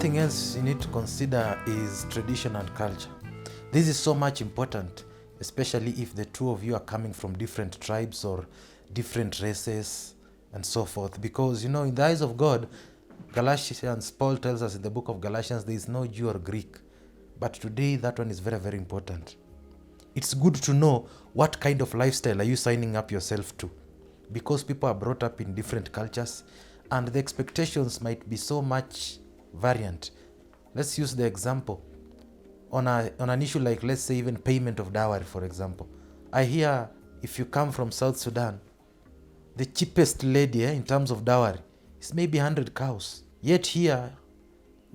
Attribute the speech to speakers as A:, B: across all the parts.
A: Something else you need to consider is tradition and culture. This is so much important, especially if the two of you are coming from different tribes or different races and so forth. Because, in the eyes of God, Galatians, Paul tells us in the book of Galatians, there is no Jew or Greek. But today, that one is very, very important. It's good to know what kind of lifestyle are you signing up yourself to. Because people are brought up in different cultures and the expectations might be so much variant. Let's use the example on an issue like, let's say, even payment of dowry, for example. I hear if you come from South Sudan, the cheapest lady in terms of dowry is maybe 100 cows. Yet here,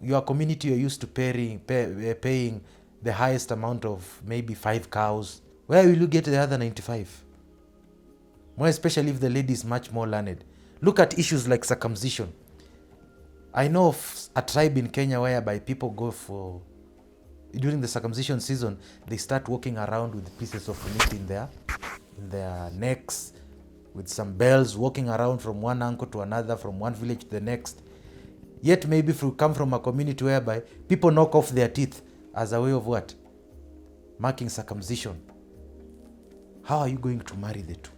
A: your community, you're used to paying the highest amount of maybe 5 cows. Where will you get the other 95? More especially if the lady is much more learned. Look at issues like circumcision. I know of a tribe in Kenya whereby people go for, during the circumcision season, they start walking around with pieces of meat in their necks, with some bells, walking around from one uncle to another, from one village to the next. Yet maybe if you come from a community whereby people knock off their teeth as a way of what? Marking circumcision. How are you going to marry the two?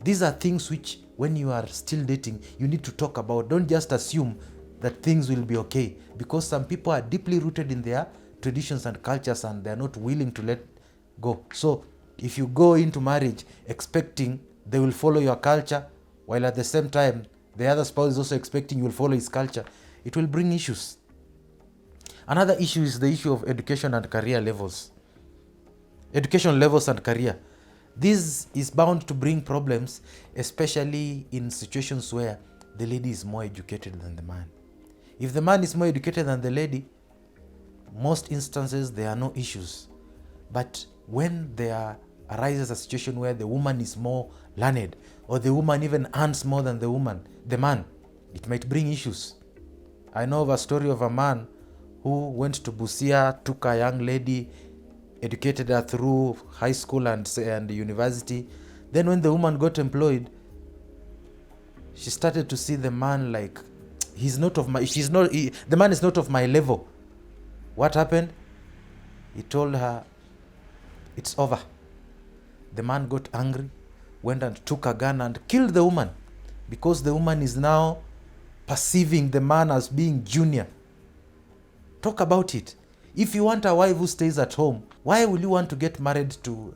A: These are things which, when you are still dating, you need to talk about. Don't just assume that things will be okay, because some people are deeply rooted in their traditions and cultures and they're not willing to let go. So if you go into marriage expecting they will follow your culture, while at the same time the other spouse is also expecting you will follow his culture, it will bring issues. Another issue is the issue of education and career levels. Education levels and career. This is bound to bring problems, especially in situations where the lady is more educated than the man. If the man is more educated than the lady, most instances there are no issues. But when there arises a situation where the woman is more learned, or the woman even earns more than the man, it might bring issues. I know of a story of a man who went to Busia, took a young lady, educated her through high school and university. Then when the woman got employed, she started to see the man like, the man is not of my level. What happened? He told her, it's over. The man got angry, went and took a gun and killed the woman, because the woman is now perceiving the man as being junior. Talk about it. If you want a wife who stays at home, why will you want to get married to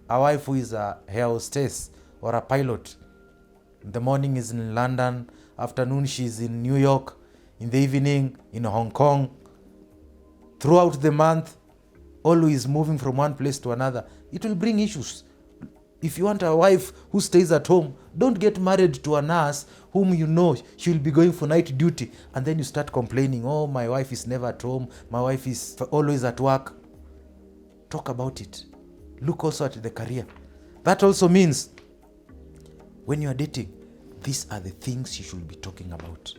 A: a wife who is a air hostess or a pilot? In the morning is in London, afternoon she's in New York, in the evening in Hong Kong. Throughout the month, always moving from one place to another. It will bring issues. If you want a wife who stays at home, don't get married to a nurse whom you know she will be going for night duty, and then you start complaining, oh, my wife is never at home, my wife is always at work. Talk about it. Look also at the career. That also means when you are dating, these are the things you should be talking about.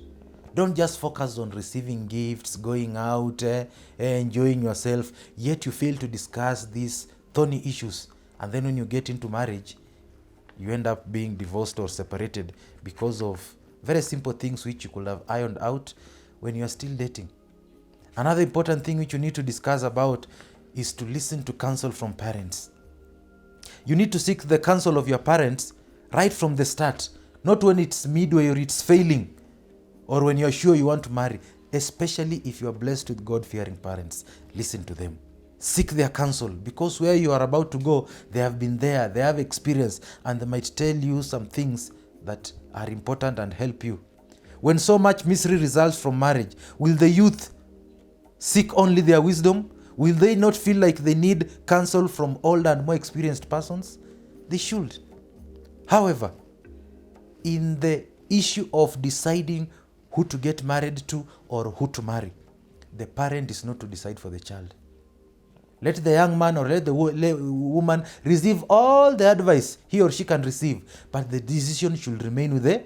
A: Don't just focus on receiving gifts, going out, enjoying yourself, yet you fail to discuss these thorny issues. And then when you get into marriage, you end up being divorced or separated because of very simple things which you could have ironed out when you are still dating. Another important thing which you need to discuss about is to listen to counsel from parents. You need to seek the counsel of your parents right from the start, not when it's midway or it's failing, or when you're sure you want to marry, especially if you are blessed with God-fearing parents. Listen to them. Seek their counsel, because where you are about to go, they have been there, they have experience, and they might tell you some things that are important and help you. When so much misery results from marriage, will the youth seek only their wisdom? Will they not feel like they need counsel from older and more experienced persons? They should. However, in the issue of deciding who to get married to or who to marry, the parent is not to decide for the child. Let the young man or let the woman receive all the advice he or she can receive, but the decision should remain with the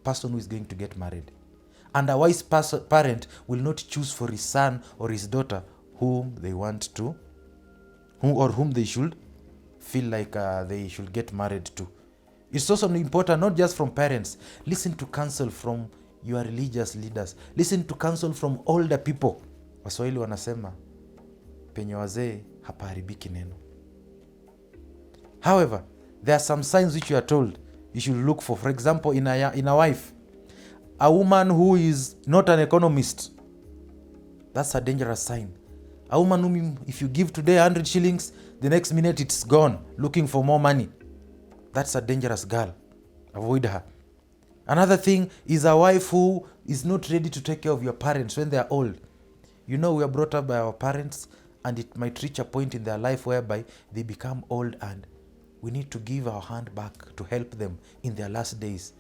A: person who is going to get married. And a wise parent will not choose for his son or his daughter whom they want to, whom they should feel like they should get married to. It's also important, not just from parents. Listen to counsel from your religious leaders. Listen to counsel from older people. Waswahili wanasema penye wazee hapaharibiki neno. However, there are some signs which you are told you should look for. For example, in a wife, a woman who is not an economist, that's a dangerous sign. A woman whom if you give today 100 shillings, the next minute it's gone, looking for more money. That's a dangerous girl. Avoid her. Another thing is a wife who is not ready to take care of your parents when they are old. You know, we are brought up by our parents, and it might reach a point in their life whereby they become old, and we need to give our hand back to help them in their last days.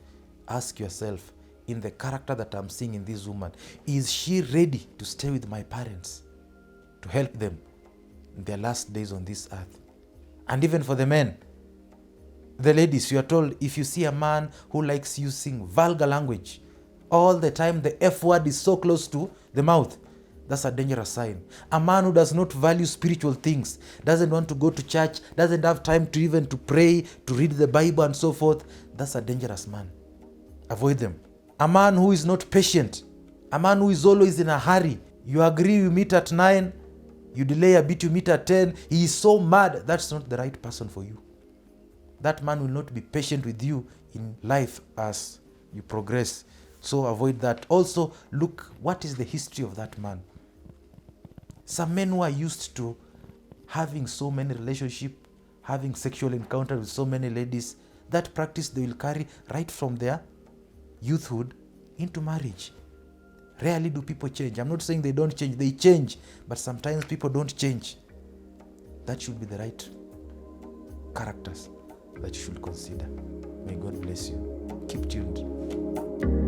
A: Ask yourself, in the character that I'm seeing in this woman, is she ready to stay with my parents to help them in their last days on this earth? And even for the men, the ladies, you are told, if you see a man who likes using vulgar language all the time, the F word is so close to the mouth, that's a dangerous sign. A man who does not value spiritual things, doesn't want to go to church, doesn't have time to even to pray, to read the Bible and so forth, that's a dangerous man. Avoid them. A man who is not patient, a man who is always in a hurry. You agree you meet at 9, you delay a bit, you meet at 10, he is so mad, that's not the right person for you. That man will not be patient with you in life as you progress. So avoid that. Also, look, what is the history of that man? Some men who are used to having so many relationships, having sexual encounters with so many ladies, that practice they will carry right from their youthhood into marriage. Rarely do people change. I'm not saying they don't change, they change, but sometimes people don't change. That should be the right characters that you should consider. May God bless you. Keep tuned.